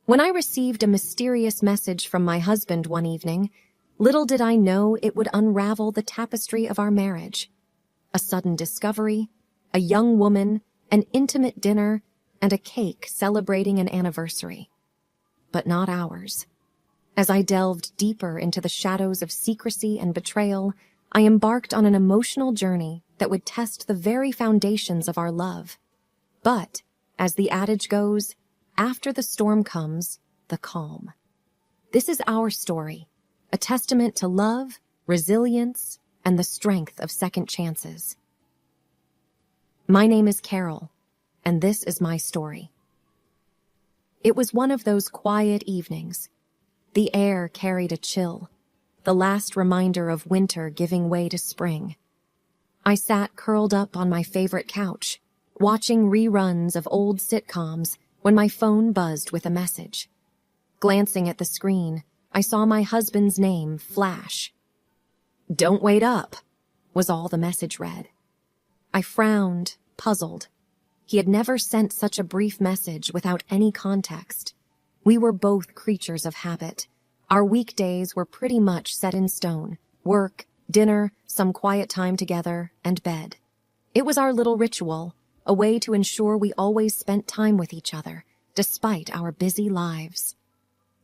When I received a mysterious message from my husband one evening, little did I know it would unravel the tapestry of our marriage. A sudden discovery, a young woman, an intimate dinner, and a cake celebrating an anniversary. But not ours. As I delved deeper into the shadows of secrecy and betrayal, I embarked on an emotional journey that would test the very foundations of our love. But, as the adage goes, after the storm comes, the calm. This is our story, a testament to love, resilience, and the strength of second chances. My name is Carol, and this is my story. It was one of those quiet evenings. The air carried a chill, the last reminder of winter giving way to spring. I sat curled up on my favorite couch, watching reruns of old sitcoms when my phone buzzed with a message. Glancing at the screen, I saw my husband's name flash. "Don't wait up," was all the message read. I frowned, puzzled. He had never sent such a brief message without any context. We were both creatures of habit. Our weekdays were pretty much set in stone. Work, dinner, some quiet time together, and bed. It was our little ritual, a way to ensure we always spent time with each other, despite our busy lives.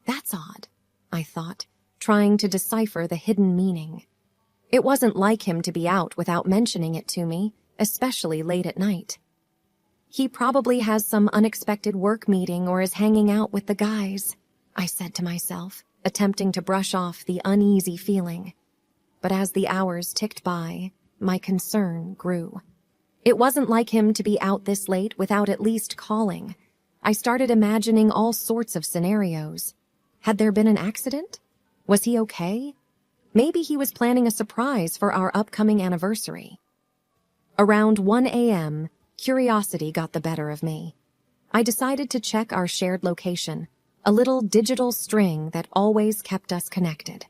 That's odd, I thought, trying to decipher the hidden meaning. It wasn't like him to be out without mentioning it to me, especially late at night. He probably has some unexpected work meeting or is hanging out with the guys, I said to myself, attempting to brush off the uneasy feeling. But as the hours ticked by, my concern grew. It wasn't like him to be out this late without at least calling. I started imagining all sorts of scenarios. Had there been an accident? Was he okay? Maybe he was planning a surprise for our upcoming anniversary. Around 1 a.m., curiosity got the better of me. I decided to check our shared location, a little digital string that always kept us connected.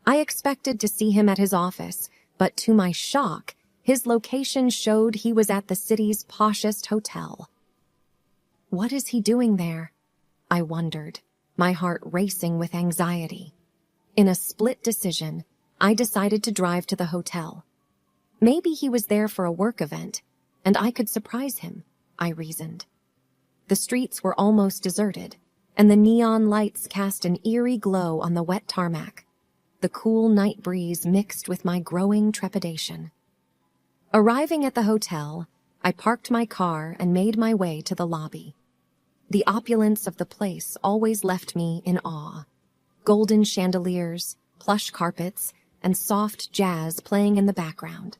I expected to see him at his office, but to my shock, his location showed he was at the city's poshest hotel. What is he doing there? I wondered, my heart racing with anxiety. In a split decision, I decided to drive to the hotel. Maybe he was there for a work event, and I could surprise him, I reasoned. The streets were almost deserted, and the neon lights cast an eerie glow on the wet tarmac. The cool night breeze mixed with my growing trepidation. Arriving at the hotel, I parked my car and made my way to the lobby. The opulence of the place always left me in awe. Golden chandeliers, plush carpets, and soft jazz playing in the background.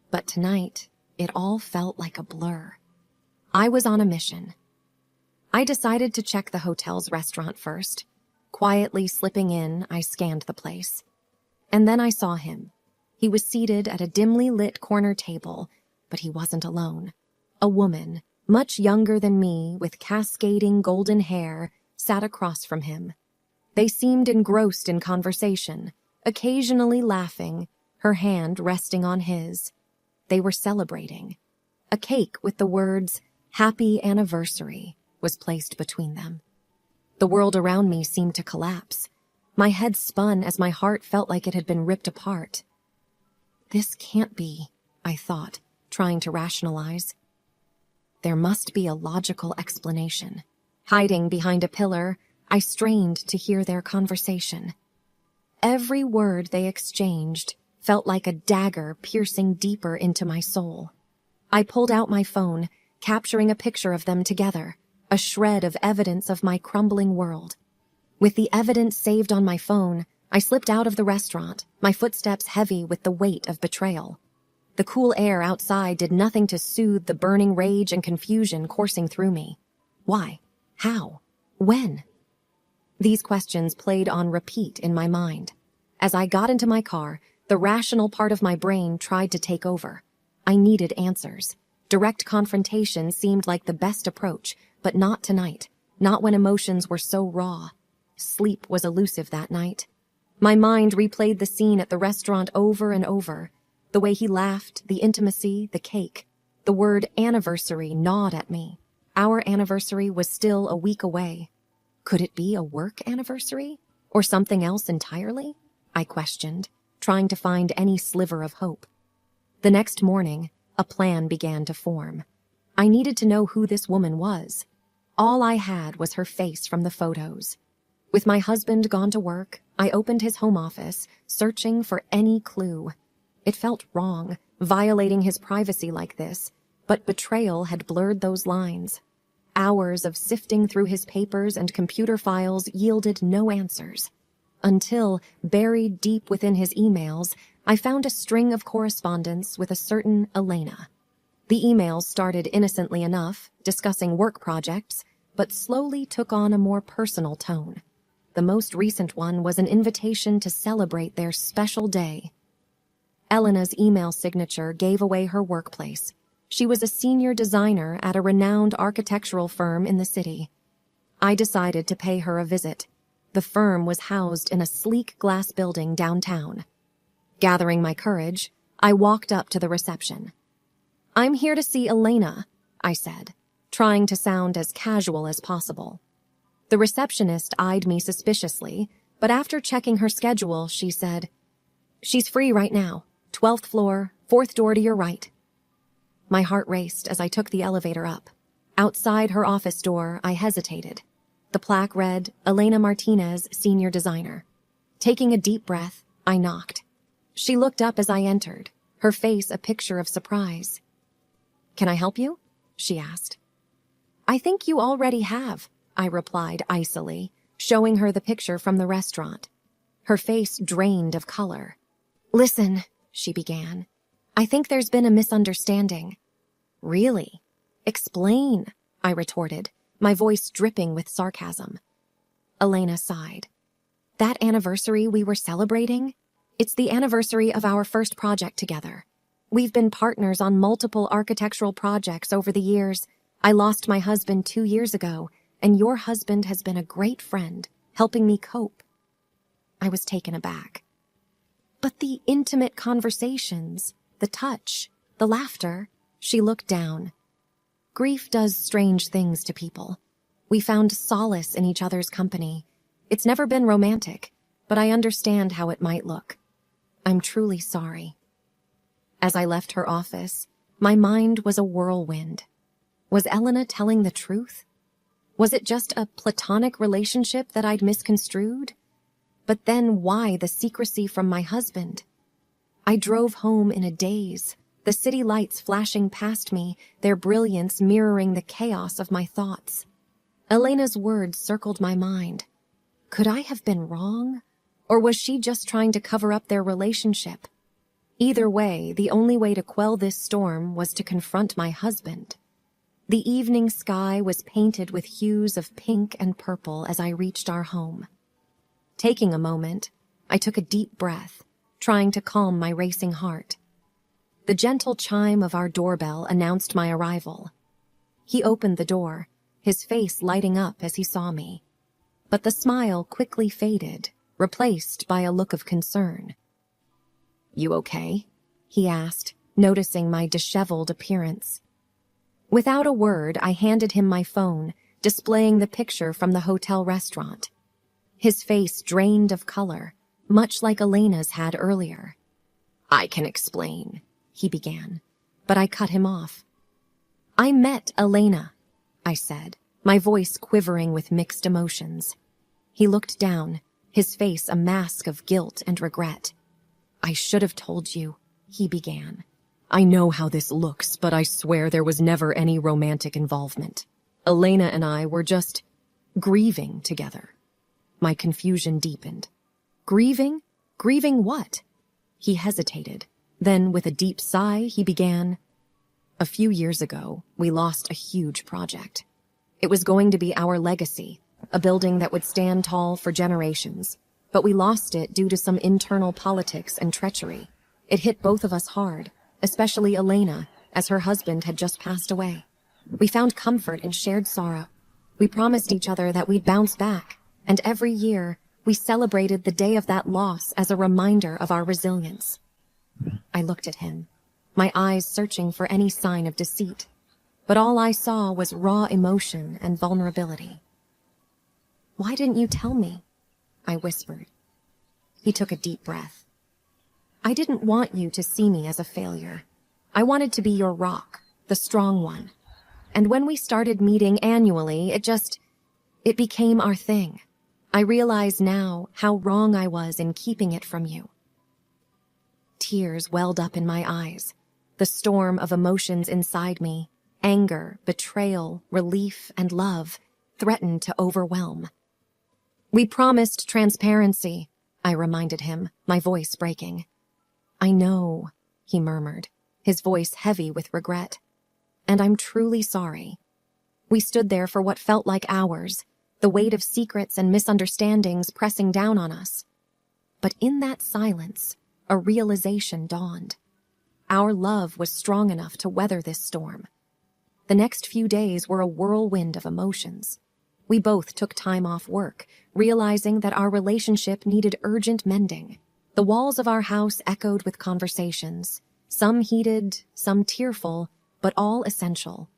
But tonight, it all felt like a blur. I was on a mission. I decided to check the hotel's restaurant first. Quietly slipping in, I scanned the place. And then I saw him. He was seated at a dimly lit corner table, but he wasn't alone. A woman, much younger than me, with cascading golden hair, sat across from him. They seemed engrossed in conversation, occasionally laughing, her hand resting on his. They were celebrating. A cake with the words, "Happy Anniversary," was placed between them. The world around me seemed to collapse. My head spun as my heart felt like it had been ripped apart. This can't be, I thought, trying to rationalize. There must be a logical explanation. Hiding behind a pillar, I strained to hear their conversation. Every word they exchanged felt like a dagger piercing deeper into my soul. I pulled out my phone, capturing a picture of them together, a shred of evidence of my crumbling world. With the evidence saved on my phone, I slipped out of the restaurant, my footsteps heavy with the weight of betrayal. The cool air outside did nothing to soothe the burning rage and confusion coursing through me. Why? How? When? These questions played on repeat in my mind. As I got into my car, the rational part of my brain tried to take over. I needed answers. Direct confrontation seemed like the best approach, but not tonight, not when emotions were so raw. Sleep was elusive that night. My mind replayed the scene at the restaurant over and over. The way he laughed, the intimacy, the cake. The word anniversary gnawed at me. Our anniversary was still a week away. Could it be a work anniversary? Or something else entirely? I questioned, trying to find any sliver of hope. The next morning, a plan began to form. I needed to know who this woman was. All I had was her face from the photos. With my husband gone to work, I opened his home office, searching for any clue. It felt wrong, violating his privacy like this, but betrayal had blurred those lines. Hours of sifting through his papers and computer files yielded no answers. Until, buried deep within his emails, I found a string of correspondence with a certain Elena. The emails started innocently enough, discussing work projects, but slowly took on a more personal tone. The most recent one was an invitation to celebrate their special day. Elena's email signature gave away her workplace. She was a senior designer at a renowned architectural firm in the city. I decided to pay her a visit. The firm was housed in a sleek glass building downtown. Gathering my courage, I walked up to the reception. "I'm here to see Elena," I said, trying to sound as casual as possible. The receptionist eyed me suspiciously, but after checking her schedule, she said, "She's free right now. 12th floor, 4th door to your right." My heart raced as I took the elevator up. Outside her office door, I hesitated. The plaque read, "Elena Martinez, Senior Designer." Taking a deep breath, I knocked. She looked up as I entered, her face a picture of surprise. "Can I help you?" she asked. "I think you already have," I replied icily, showing her the picture from the restaurant. Her face drained of color. "Listen," she began. "I think there's been a misunderstanding." "Really? Explain," I retorted, my voice dripping with sarcasm. Elena sighed. "That anniversary we were celebrating? It's the anniversary of our first project together. We've been partners on multiple architectural projects over the years. I lost my husband 2 years ago, and your husband has been a great friend, helping me cope." I was taken aback. "But the intimate conversations, the touch, the laughter," she looked down. "Grief does strange things to people. We found solace in each other's company. It's never been romantic, but I understand how it might look. I'm truly sorry." As I left her office, my mind was a whirlwind. Was Elena telling the truth? Was it just a platonic relationship that I'd misconstrued? But then why the secrecy from my husband? I drove home in a daze, the city lights flashing past me, their brilliance mirroring the chaos of my thoughts. Elena's words circled my mind. Could I have been wrong? Or was she just trying to cover up their relationship? Either way, the only way to quell this storm was to confront my husband. The evening sky was painted with hues of pink and purple as I reached our home. Taking a moment, I took a deep breath, trying to calm my racing heart. The gentle chime of our doorbell announced my arrival. He opened the door, his face lighting up as he saw me. But the smile quickly faded, replaced by a look of concern. "You okay?" he asked, noticing my disheveled appearance. Without a word, I handed him my phone, displaying the picture from the hotel restaurant. His face drained of color, much like Elena's had earlier. "I can explain," he began, but I cut him off. "I met Elena," I said, my voice quivering with mixed emotions. He looked down, his face a mask of guilt and regret. "I should have told you," he began. "I know how this looks, but I swear there was never any romantic involvement. Elena and I were just grieving together." My confusion deepened. "Grieving? Grieving what?" He hesitated. Then, with a deep sigh, he began, "A few years ago, we lost a huge project. It was going to be our legacy, a building that would stand tall for generations. But we lost it due to some internal politics and treachery. It hit both of us hard, especially Elena, as her husband had just passed away. We found comfort in shared sorrow. We promised each other that we'd bounce back, and every year, we celebrated the day of that loss as a reminder of our resilience." I looked at him, my eyes searching for any sign of deceit, but all I saw was raw emotion and vulnerability. Why didn't you tell me? I whispered. He took a deep breath. I didn't want you to see me as a failure. I wanted to be your rock, the strong one. And when we started meeting annually, it became our thing. I realize now how wrong I was in keeping it from you. Tears welled up in my eyes. The storm of emotions inside me, anger, betrayal, relief, and love, threatened to overwhelm. We promised transparency, I reminded him, my voice breaking. I know, he murmured, his voice heavy with regret. And I'm truly sorry. We stood there for what felt like hours, the weight of secrets and misunderstandings pressing down on us. But in that silence, a realization dawned. Our love was strong enough to weather this storm. The next few days were a whirlwind of emotions. We both took time off work, realizing that our relationship needed urgent mending. The walls of our house echoed with conversations, some heated, some tearful, but all essential.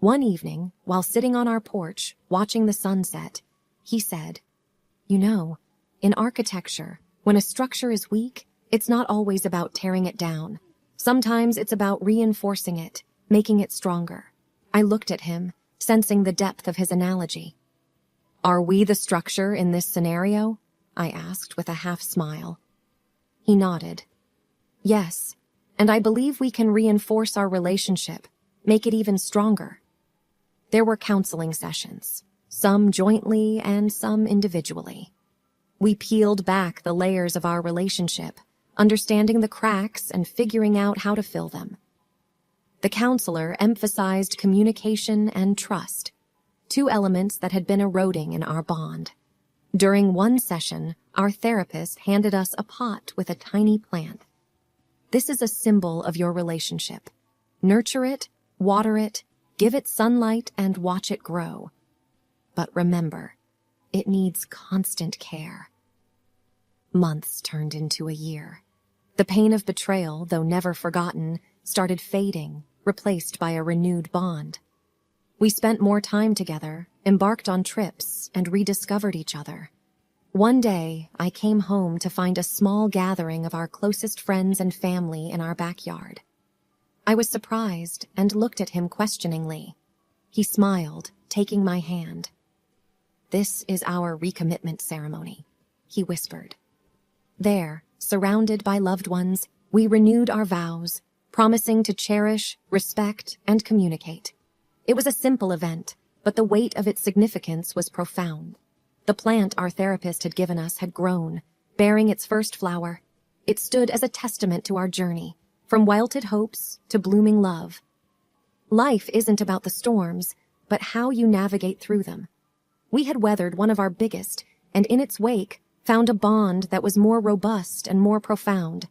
One evening, while sitting on our porch, watching the sunset, he said, "You know, in architecture, when a structure is weak, it's not always about tearing it down. Sometimes it's about reinforcing it, making it stronger." I looked at him, sensing the depth of his analogy. "Are we the structure in this scenario?" I asked with a half smile. He nodded. "Yes, and I believe we can reinforce our relationship, make it even stronger." There were counseling sessions, some jointly and some individually. We peeled back the layers of our relationship, understanding the cracks and figuring out how to fill them. The counselor emphasized communication and trust, two elements that had been eroding in our bond. During one session, our therapist handed us a pot with a tiny plant. "This is a symbol of your relationship. Nurture it, water it, give it sunlight, and watch it grow. But remember, it needs constant care." Months turned into a year. The pain of betrayal, though never forgotten, started fading, replaced by a renewed bond. We spent more time together, embarked on trips, and rediscovered each other. One day, I came home to find a small gathering of our closest friends and family in our backyard. I was surprised and looked at him questioningly. He smiled, taking my hand. "This is our recommitment ceremony," he whispered. There, surrounded by loved ones, we renewed our vows, promising to cherish, respect, and communicate. It was a simple event, but the weight of its significance was profound. The plant our therapist had given us had grown, bearing its first flower. It stood as a testament to our journey, from wilted hopes to blooming love. Life isn't about the storms, but how you navigate through them. We had weathered one of our biggest, and in its wake, found a bond that was more robust and more profound.